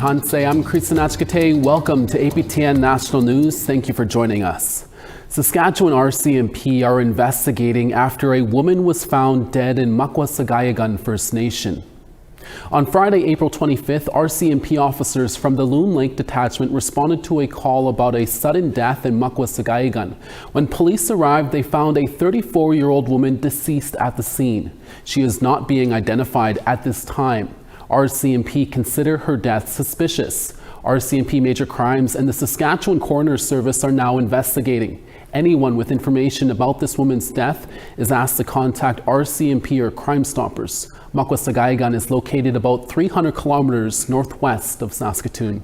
Tanse, I'm Kristanachkate. Welcome to APTN National News. Thank you for joining us. Saskatchewan RCMP are investigating after a woman was found dead in Makwa Sahgaiehcan First Nation. On Friday, April 25th, RCMP officers from the Loon Lake Detachment responded to a call about a sudden death in Makwa Sahgaiehcan. When police arrived, they found a 34-year-old woman deceased at the scene. She is not being identified at this time. RCMP consider her death suspicious. RCMP Major Crimes and the Saskatchewan Coroner's Service are now investigating. Anyone with information about this woman's death is asked to contact RCMP or Crime Stoppers. Makwa Sahgaiehcan is located about 300 kilometers northwest of Saskatoon.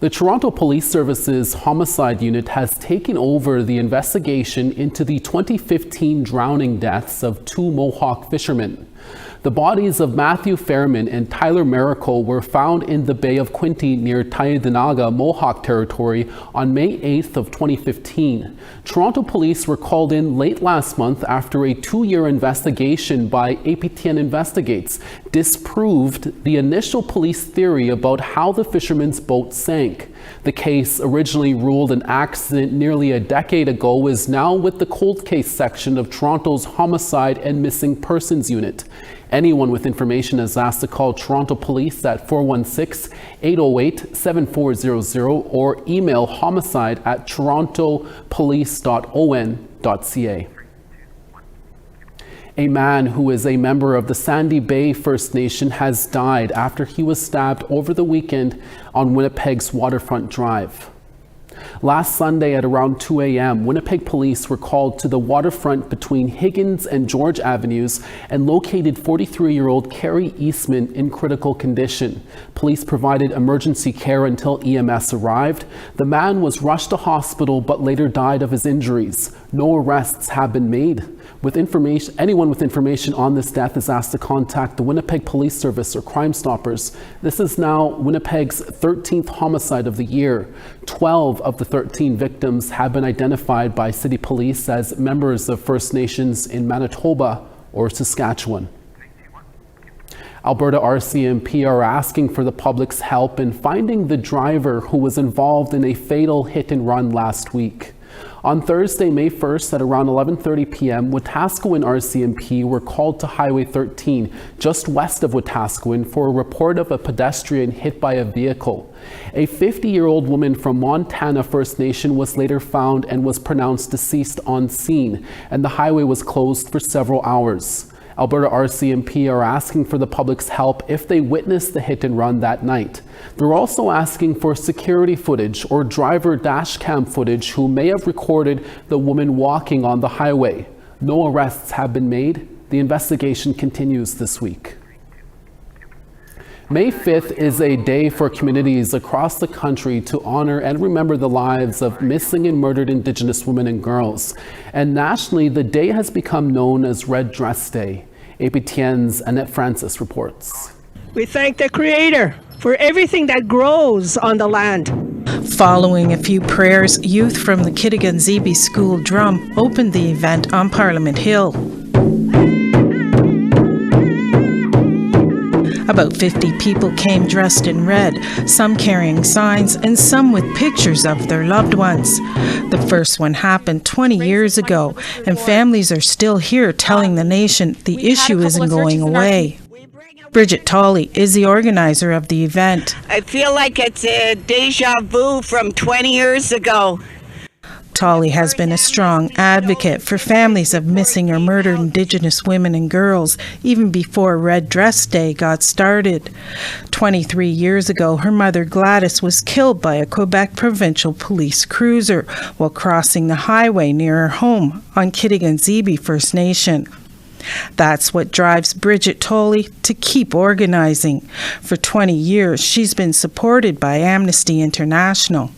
The Toronto Police Service's Homicide Unit has taken over the investigation into the 2015 drowning deaths of two Mohawk fishermen. The bodies of Matthew Fairman and Tyler Miracle were found in the Bay of Quinte near Tyendinaga, Mohawk Territory on May 8th of 2015. Toronto police were called in late last month after a 2-year investigation by APTN Investigates disproved the initial police theory about how the fishermen's boat sank. The case, originally ruled an accident nearly a decade ago, is now with the cold case section of Toronto's Homicide and Missing Persons Unit. Anyone with information is asked to call Toronto Police at 416-808-7400 or email homicide@torontopolice.on.ca. A man who is a member of the Sandy Bay First Nation has died after he was stabbed over the weekend on Winnipeg's Waterfront Drive. Last Sunday at around 2 a.m., Winnipeg police were called to the waterfront between Higgins and George Avenues and located 43-year-old Carrie Eastman in critical condition. Police provided emergency care until EMS arrived. The man was rushed to hospital but later died of his injuries. No arrests have been made. Anyone with information on this death is asked to contact the Winnipeg Police Service or Crime Stoppers. This is now Winnipeg's 13th homicide of the year. 12 of the 13 victims have been identified by city police as members of First Nations in Manitoba or Saskatchewan. Alberta RCMP are asking for the public's help in finding the driver who was involved in a fatal hit-and-run last week. On Thursday, May 1st at around 11:30 p.m., Wetaskiwin RCMP were called to Highway 13, just west of Wetaskiwin, for a report of a pedestrian hit by a vehicle. A 50-year-old woman from Montana First Nation was later found and was pronounced deceased on scene, and the highway was closed for several hours. Alberta RCMP are asking for the public's help if they witnessed the hit and run that night. They're also asking for security footage or driver dash cam footage who may have recorded the woman walking on the highway. No arrests have been made. The investigation continues this week. May 5th is a day for communities across the country to honor and remember the lives of missing and murdered Indigenous women and girls. And nationally, the day has become known as Red Dress Day. APTN's Annette Francis reports. We thank the Creator for everything that grows on the land. Following a few prayers, youth from the Kitigan-Zibi School Drum opened the event on Parliament Hill. About 50 people came dressed in red, some carrying signs and some with pictures of their loved ones. The first one happened 20 years ago, and families are still here telling the nation the issue isn't going away. Bridget Tolley is the organizer of the event. I feel like it's a deja vu from 20 years ago. Tolley has been a strong advocate for families of missing or murdered Indigenous women and girls even before Red Dress Day got started. 23 years ago, her mother Gladys was killed by a Quebec provincial police cruiser while crossing the highway near her home on Kitigan-Zibi First Nation. That's what drives Bridget Tolley to keep organizing. For 20 years, she's been supported by Amnesty International.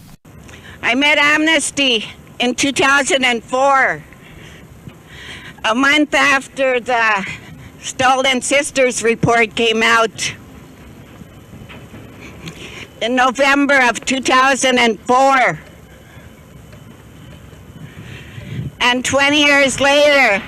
I met Amnesty in 2004, a month after the Stolen Sisters report came out. In November of 2004. And 20 years later,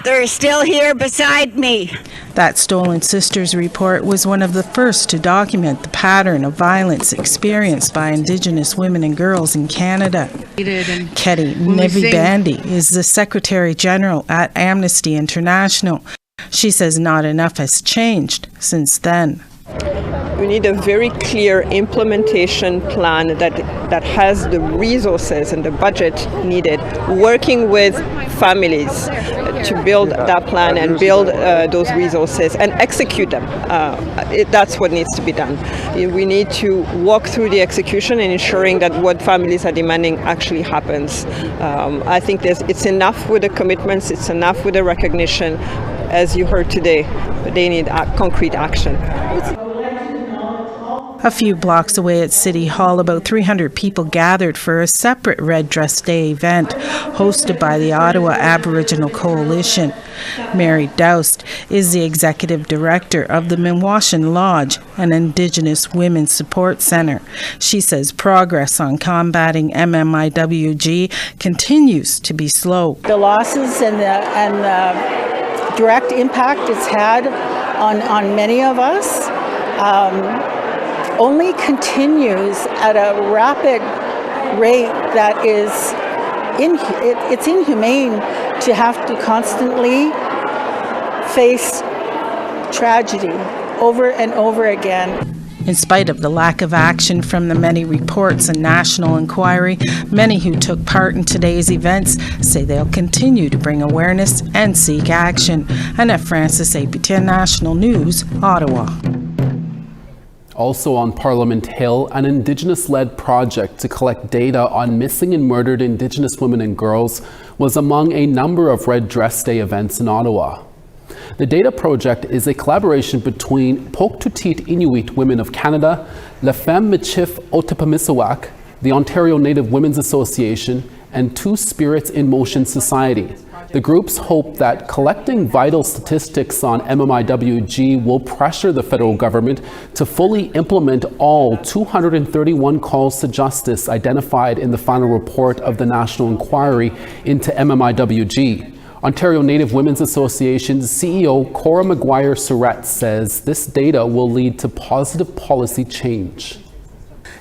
They're still here beside me. That Stolen Sisters report was one of the first to document the pattern of violence experienced by Indigenous women and girls in Canada. Ketty Nevi-Bandy is the Secretary General at Amnesty International. She says not enough has changed since then. We need a very clear implementation plan that has the resources and the budget needed, working with families to build that plan and build those resources and execute them. That's what needs to be done. We need to walk through the execution and ensuring that what families are demanding actually happens. I think it's enough with the commitments, it's enough with the recognition, as you heard today, but they need concrete action. A few blocks away at City Hall, about 300 people gathered for a separate Red Dress Day event hosted by the Ottawa Aboriginal Coalition. Mary Doust is the executive director of the Minwashin Lodge, an Indigenous Women's Support Centre. She says progress on combating MMIWG continues to be slow. The losses and the direct impact it's had on many of us only continues at a rapid rate that is it's inhumane to have to constantly face tragedy over and over again. In spite of the lack of action from the many reports and national inquiry, many who took part in today's events say they'll continue to bring awareness and seek action. Annette Francis, APTN National News, Ottawa. Also on Parliament Hill, an Indigenous-led project to collect data on missing and murdered Indigenous women and girls was among a number of Red Dress Day events in Ottawa. The data project is a collaboration between Poktutit Inuit Women of Canada, La Femme Michif Otipamisawak, the Ontario Native Women's Association, and Two Spirits in Motion Society. The groups hope that collecting vital statistics on MMIWG will pressure the federal government to fully implement all 231 calls to justice identified in the final report of the National Inquiry into MMIWG. Ontario Native Women's Association's CEO Cora Maguire-Surratt says this data will lead to positive policy change.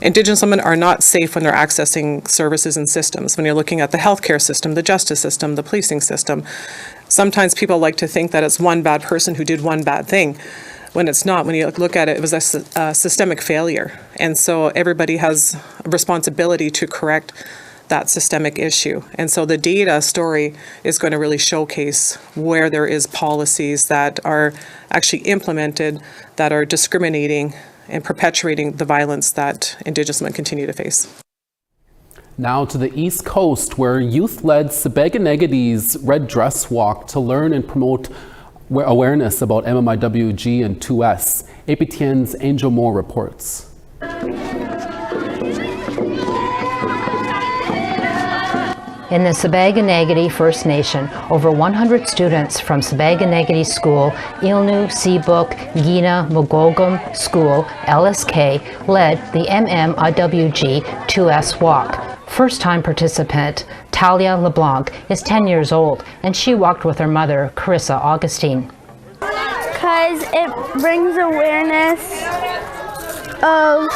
Indigenous women are not safe when they're accessing services and systems. When you're looking at the healthcare system, the justice system, the policing system, sometimes people like to think that it's one bad person who did one bad thing, when it's not. When you look at it, it was a systemic failure. And so everybody has a responsibility to correct that systemic issue. And so the data story is going to really showcase where there is policies that are actually implemented that are discriminating and perpetuating the violence that Indigenous women continue to face. Now to the East Coast, where youth-led Saskatchewan's Red Dress Walk to learn and promote awareness about MMIWG and 2S. APTN's Angel Moore reports. In the Saskatchewan First Nation, over 100 students from Saskatchewan School, Ilnu, Seabrook, Gina, Mogogum School, LSK, led the MMIWG 2S Walk. First-time participant Talia LeBlanc is 10 years old, and she walked with her mother, Carissa Augustine. Because it brings awareness of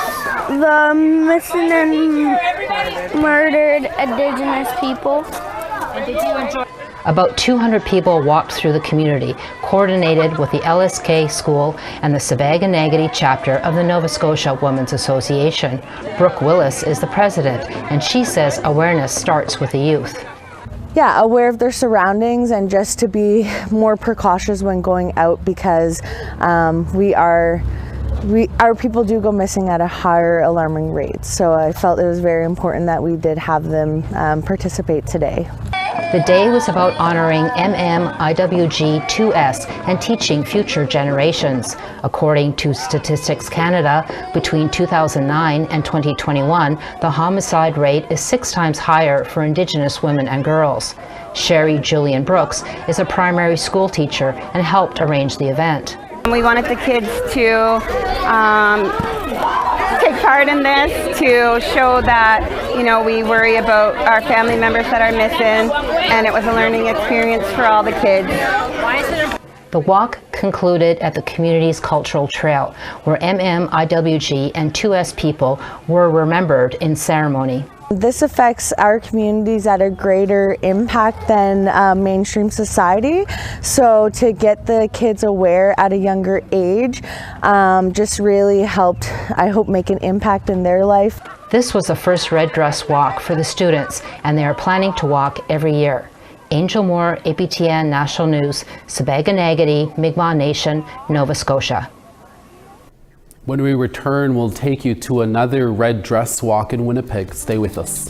the missing and murdered Indigenous people. And did you enjoy? About 200 people walked through the community, coordinated with the LSK School and the Saskatchewan chapter of the Nova Scotia Women's Association. Brooke Willis is the president, and she says awareness starts with the youth. Yeah, aware of their surroundings and just to be more precautious when going out, because our people do go missing at a higher alarming rate. So I felt it was very important that we did have them participate today. The day was about honoring MMIWG 2S and teaching future generations. According to Statistics Canada, between 2009 and 2021, the homicide rate is 6 times higher for Indigenous women and girls. Sherry Julian Brooks is a primary school teacher and helped arrange the event. We wanted the kids to take part in this to show that, you know, we worry about our family members that are missing, and it was a learning experience for all the kids. The walk concluded at the community's cultural trail, where MMIWG and 2S people were remembered in ceremony. This affects our communities at a greater impact than mainstream society. So to get the kids aware at a younger age just really helped, I hope, make an impact in their life. This was the first Red Dress Walk for the students, and they are planning to walk every year. Angel Moore, APTN National News, Saskatchewan Mi'kmaq Nation, Nova Scotia. When we return, we'll take you to another Red Dress Walk in Winnipeg. Stay with us.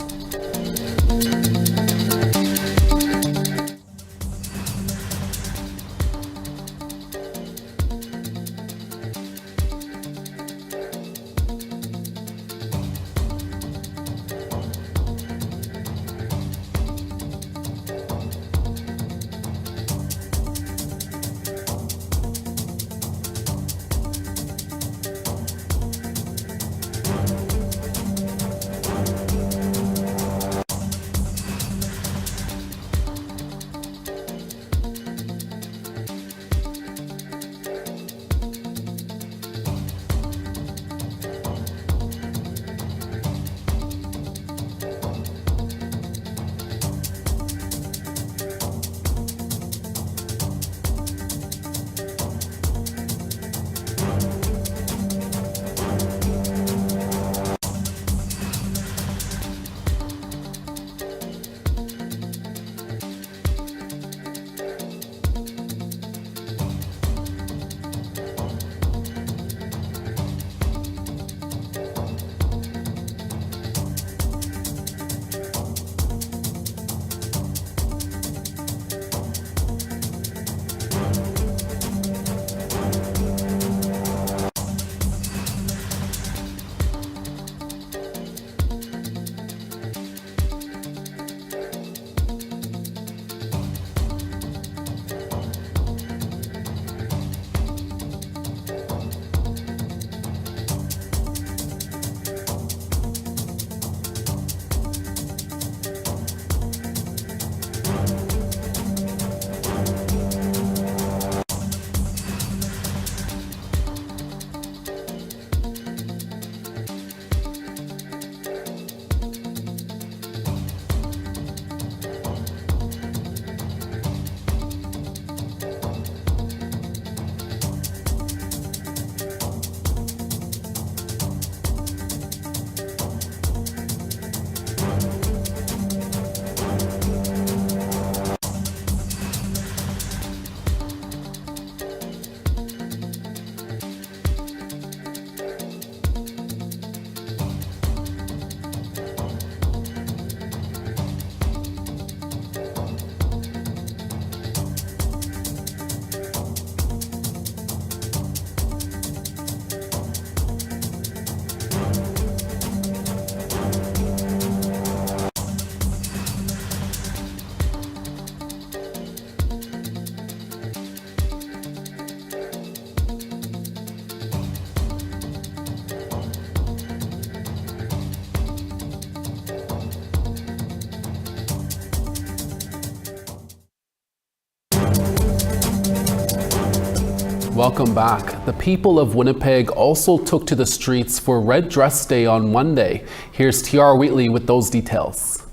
Welcome back. The people of Winnipeg also took to the streets for Red Dress Day on Monday. Here's T.R. Wheatley with those details.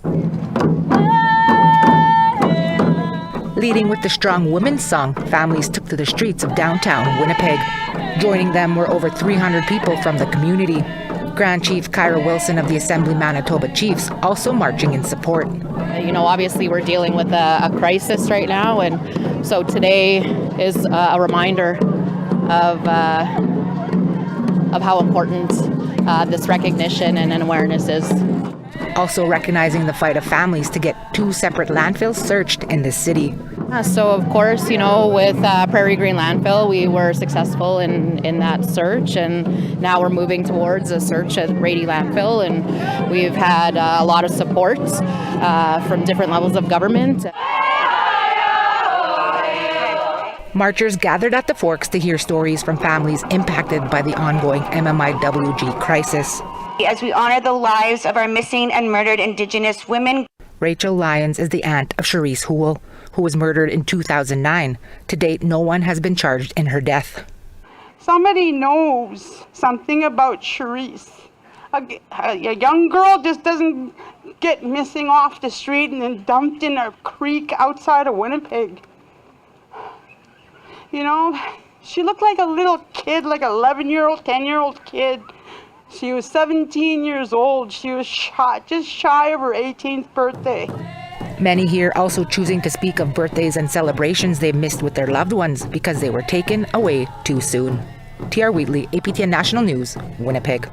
Leading with the Strong Women's Song, families took to the streets of downtown Winnipeg. Joining them were over 300 people from the community. Grand Chief Kyra Wilson of the Assembly Manitoba Chiefs also marching in support. You know, obviously we're dealing with a crisis right now, and so today is a reminder of how important this recognition and awareness is. Also recognizing the fight of families to get 2 separate landfills searched in the city. So of course, you know, with Prairie Green Landfill, we were successful in that search, and now we're moving towards a search at Rady Landfill, and we've had a lot of support from different levels of government. Marchers gathered at the Forks to hear stories from families impacted by the ongoing MMIWG crisis. As we honor the lives of our missing and murdered Indigenous women. Rachel Lyons is the aunt of Cherise Houle, who was murdered in 2009. To date, no one has been charged in her death. Somebody knows something about Cherise. A young girl just doesn't get missing off the street and then dumped in a creek outside of Winnipeg. You know, she looked like a little kid, like an 11-year-old, 10-year-old kid. She was 17 years old. She was just shy of her 18th birthday. Many here also choosing to speak of birthdays and celebrations they missed with their loved ones because they were taken away too soon. T.R. Wheatley, APTN National News, Winnipeg.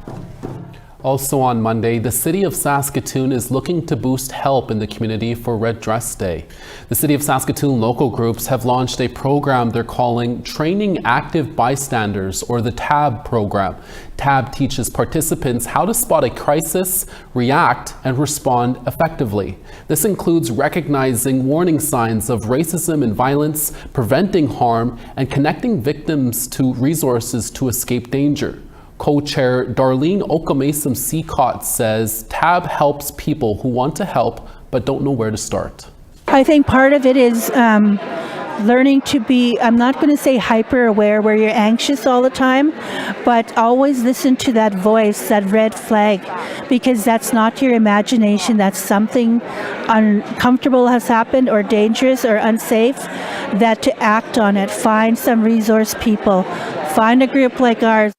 Also on Monday, the City of Saskatoon is looking to boost help in the community for Red Dress Day. The City of Saskatoon local groups have launched a program they're calling Training Active Bystanders, or the TAB program. TAB teaches participants how to spot a crisis, react, and respond effectively. This includes recognizing warning signs of racism and violence, preventing harm, and connecting victims to resources to escape danger. Co-chair Darlene Okamesom-Seacott says TAB helps people who want to help but don't know where to start. I think part of it is learning to be, I'm not going to say hyper aware where you're anxious all the time, but always listen to that voice, that red flag, because that's not your imagination. That's something uncomfortable has happened or dangerous or unsafe, that to act on it. Find some resource people. Find a group like ours.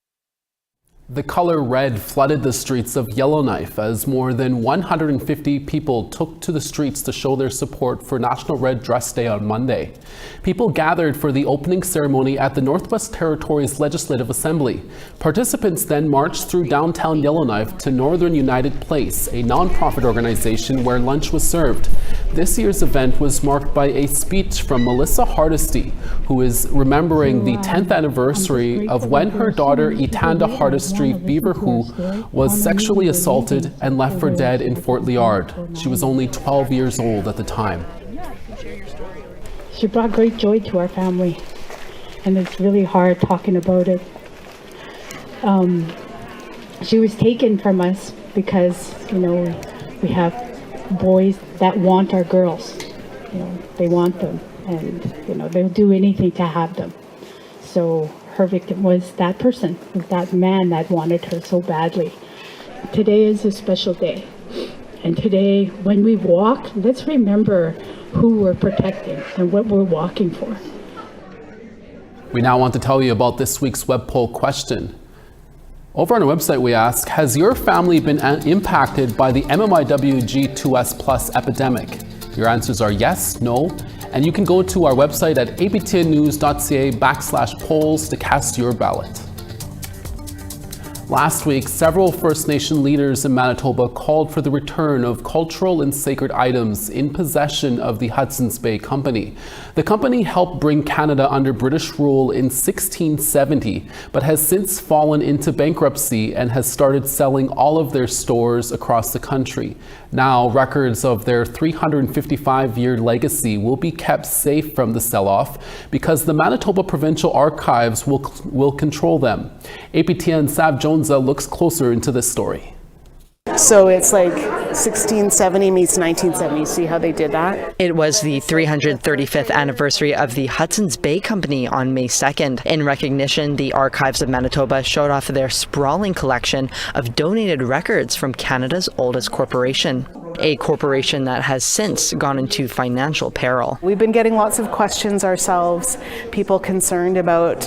The color red flooded the streets of Yellowknife as more than 150 people took to the streets to show their support for National Red Dress Day on Monday. People gathered for the opening ceremony at the Northwest Territories Legislative Assembly. Participants then marched through downtown Yellowknife to Northern United Place, a nonprofit organization where lunch was served. This year's event was marked by a speech from Melissa Hardesty, who is remembering the 10th anniversary of when her daughter Itanda Hardesty Beaverhoo was sexually assaulted and left for dead in Fort Liard. She was only 12 years old at the time. She brought great joy to our family, and it's really hard talking about it. She was taken from us because, you know, we have boys that want our girls. You know, they want them, and, you know, they'll do anything to have them. So her victim was that person, was that man that wanted her so badly. Today is a special day. And today, when we walk, let's remember who we're protecting and what we're walking for. We now want to tell you about this week's web poll question. Over on our website, we ask, has your family been impacted by the MMIWG2S+ epidemic? Your answers are yes, no, and you can go to our website at aptnnews.ca/polls to cast your ballot. Last week, several First Nation leaders in Manitoba called for the return of cultural and sacred items in possession of the Hudson's Bay Company. The company helped bring Canada under British rule in 1670, but has since fallen into bankruptcy and has started selling all of their stores across the country. Now, records of their 355-year legacy will be kept safe from the sell-off because the Manitoba Provincial Archives will control them. APTN Sav Jones looks closer into this story. So it's like 1670 meets 1970. See how they did that? It was the 335th anniversary of the Hudson's Bay Company on May 2nd. In recognition, the Archives of Manitoba showed off their sprawling collection of donated records from Canada's oldest corporation, a corporation that has since gone into financial peril. We've been getting lots of questions ourselves, people concerned about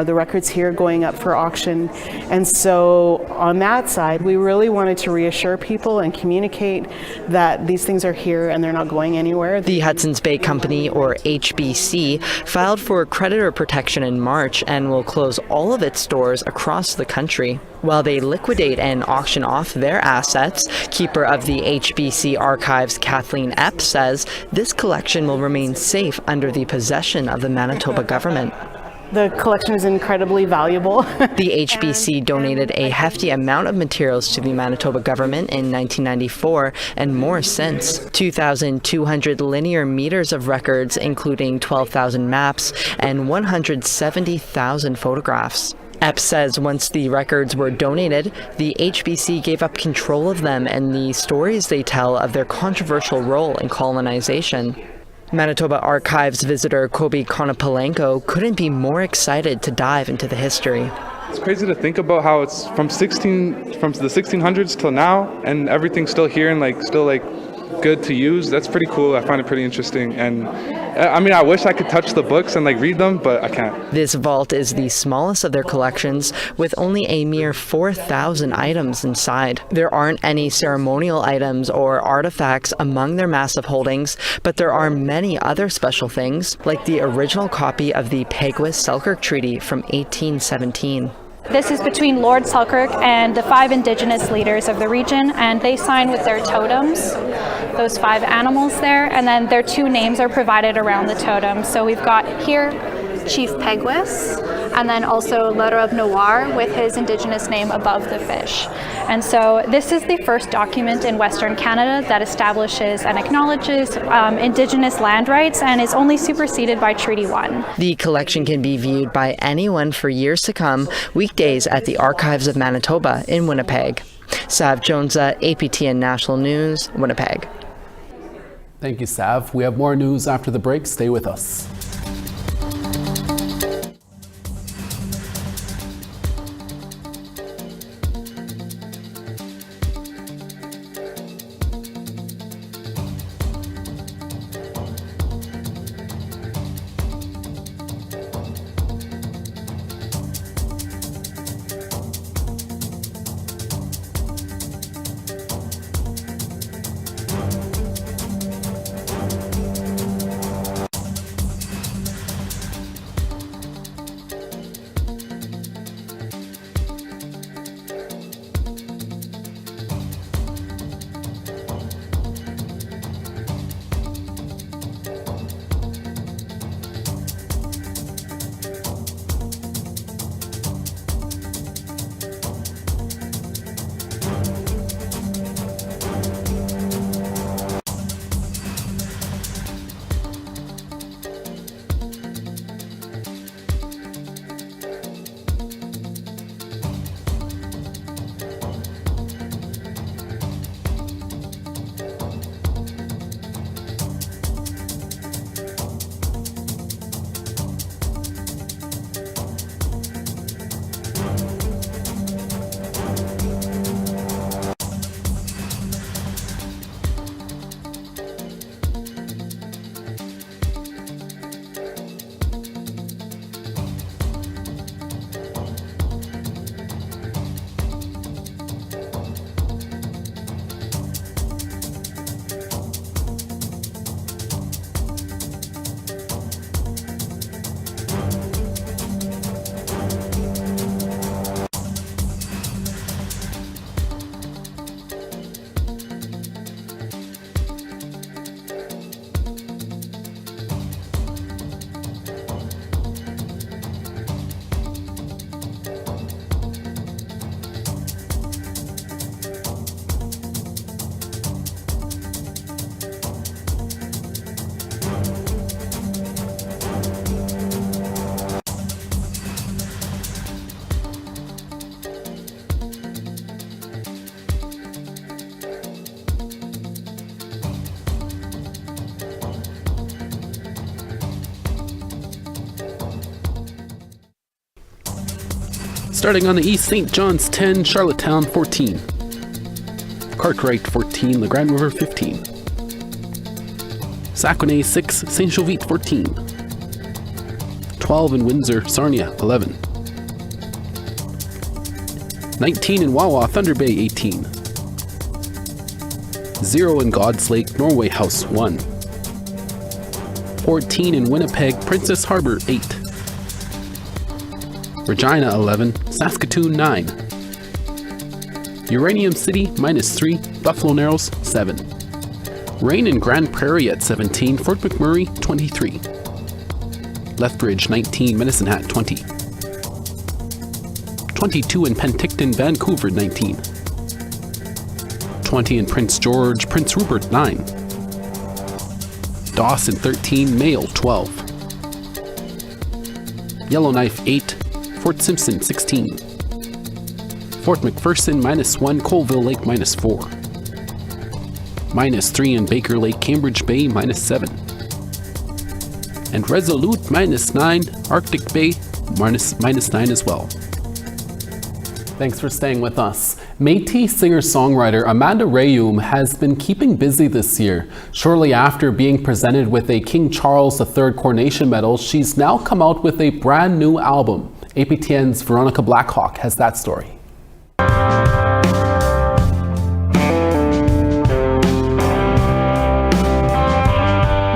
the records here going up for auction. And so on that side, we really wanted to reassure people and communicate that these things are here and they're not going anywhere. The Hudson's Bay Company, or HBC, filed for creditor protection in March and will close all of its stores across the country. While they liquidate and auction off their assets, keeper of the HBC Archives, Kathleen Epp, says this collection will remain safe under the possession of the Manitoba government. The collection is incredibly valuable. The HBC donated a hefty amount of materials to the Manitoba government in 1994 and more since. 2,200 linear meters of records, including 12,000 maps and 170,000 photographs. Epps says once the records were donated, the HBC gave up control of them and the stories they tell of their controversial role in colonization. Manitoba Archives visitor Kobe Konopalenko couldn't be more excited to dive into the history. It's crazy to think about how it's from the 1600s till now, and everything's still here and still good to use. That's pretty cool. I find it pretty interesting, and I mean, I wish I could touch the books and read them, but I can't. This vault is the smallest of their collections, with only a mere 4,000 items inside. There aren't any ceremonial items or artifacts among their massive holdings, but there are many other special things, like the original copy of the Peguis-Selkirk Treaty from 1817. This is between Lord Selkirk and the 5 Indigenous leaders of the region, and they sign with their totems, those 5 animals there, and then their 2 names are provided around the totem. So we've got here Chief Peguis, and then also Letter of Noir with his Indigenous name above the fish. And so this is the first document in Western Canada that establishes and acknowledges Indigenous land rights and is only superseded by Treaty 1. The collection can be viewed by anyone for years to come, weekdays at the Archives of Manitoba in Winnipeg. Sav Jonesa, APTN National News, Winnipeg. Thank you, Sav. We have more news after the break. Stay with us. Starting on the east, St. John's 10, Charlottetown 14. Cartwright 14, La Grande River 15. Saguenay 6, St. Jovite 14. 12 in Windsor, Sarnia 11. 19 in Wawa, Thunder Bay 18. 0 in God's Lake, Norway House 1. 14 in Winnipeg, Princess Harbor 8. Regina 11, Saskatoon 9. Uranium City -3, Buffalo Narrows 7. Rain in Grand Prairie at 17, Fort McMurray 23. Lethbridge 19, Medicine Hat 20. 22 in Penticton, Vancouver 19. 20 in Prince George, Prince Rupert 9. Dawson 13, Mayo 12. Yellowknife 8, Fort Simpson 16. Fort McPherson -1, Colville Lake -4. -3 in Baker Lake, Cambridge Bay -7. And Resolute -9, Arctic Bay -9 as well. Thanks for staying with us. Métis singer-songwriter Amanda Rayum has been keeping busy this year. Shortly after being presented with a King Charles III Coronation Medal, she's now come out with a brand new album. APTN's Veronica Blackhawk has that story.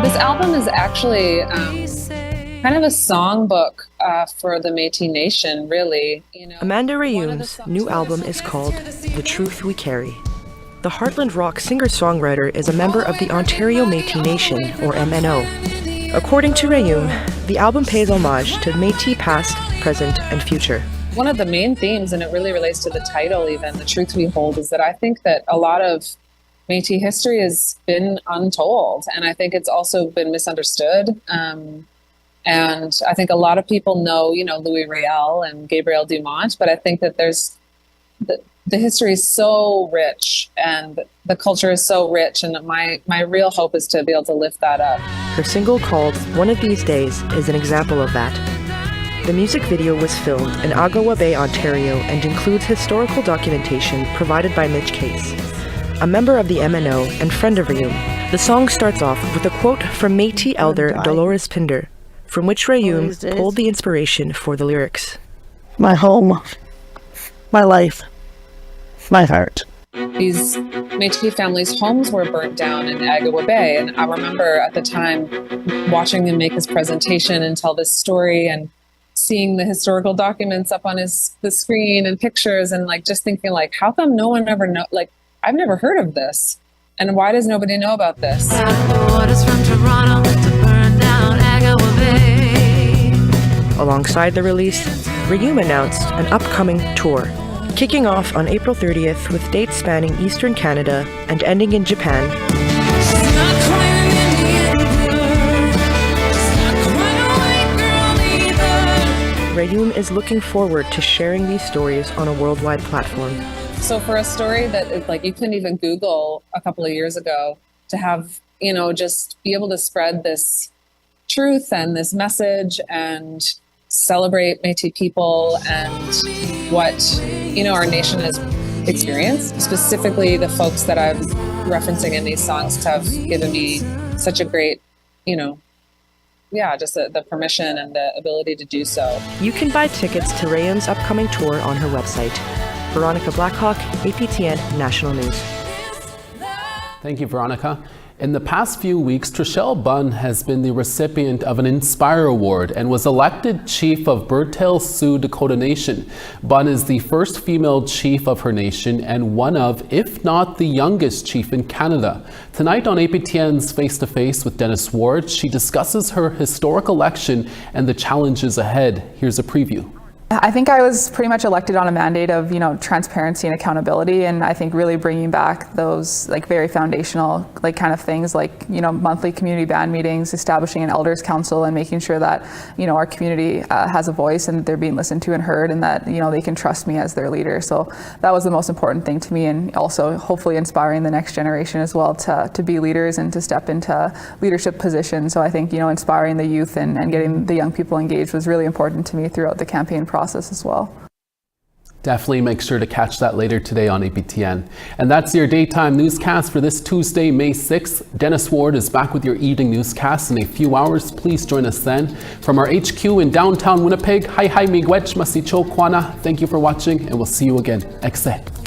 This album is actually kind of a songbook for the Métis Nation, really. Amanda Rayum's new album is called The Truth We Carry. The Heartland Rock singer-songwriter is a member of the Ontario Métis Nation, or MNO. According to Rayum, the album pays homage to Métis past, present, and future. One of the main themes, and it really relates to the title even, The Truth We Hold, is that I think that a lot of Métis history has been untold, and I think it's also been misunderstood. And I think a lot of people know, Louis Riel and Gabriel Dumont, but I think that there's the history is so rich and the culture is so rich, and my real hope is to be able to lift that up. Her single called One of These Days is an example of that. The music video was filmed in Ottawa Bay, Ontario, and includes historical documentation provided by Mitch Case, a member of the MNO and friend of Rayum. The song starts off with a quote from Métis elder Dolores Pinder, from which Rayum pulled the inspiration for the lyrics. My home, my life, my heart. These Métis families' homes were burnt down in Ottawa Bay, and I remember at the time watching him make his presentation and tell this story and seeing the historical documents up on the screen and pictures, and just thinking how come no one ever know, I've never heard of this, and why does nobody know about this? Alongside the release, Rayum announced an upcoming tour, kicking off on April 30th with dates spanning Eastern Canada and ending in Japan. Rayum is looking forward to sharing these stories on a worldwide platform. So for a story that is you couldn't even Google a couple of years ago, to have, just be able to spread this truth and this message and celebrate Métis people and what, our nation has experienced, specifically the folks that I'm referencing in these songs have given me such a great, just the permission and the ability to do so. You can buy tickets to Rayum's upcoming tour on her website. Veronica Blackhawk, APTN National News. Thank you, Veronica. In the past few weeks, Trishelle Bunn has been the recipient of an Inspire Award and was elected chief of Birdtail Sioux Dakota Nation. Bunn is the first female chief of her nation and one of, if not the youngest chief in Canada. Tonight on APTN's Face to Face with Dennis Ward, she discusses her historic election and the challenges ahead. Here's a preview. I think I was pretty much elected on a mandate of, transparency and accountability, and I think really bringing back those very foundational kind of things monthly community band meetings, establishing an elders council, and making sure that our community has a voice and they're being listened to and heard, and that they can trust me as their leader. So that was the most important thing to me, and also hopefully inspiring the next generation as well to be leaders and to step into leadership positions. So I think inspiring the youth and getting the young people engaged was really important to me throughout the campaign process as well. Definitely make sure to catch that later today on APTN. And that's your daytime newscast for this Tuesday, May 6th. Dennis Ward is back with your evening newscast in a few hours. Please join us then. From our HQ in downtown Winnipeg, hi miigwech masicho kwana. Thank you for watching, and we'll see you again. Ekse.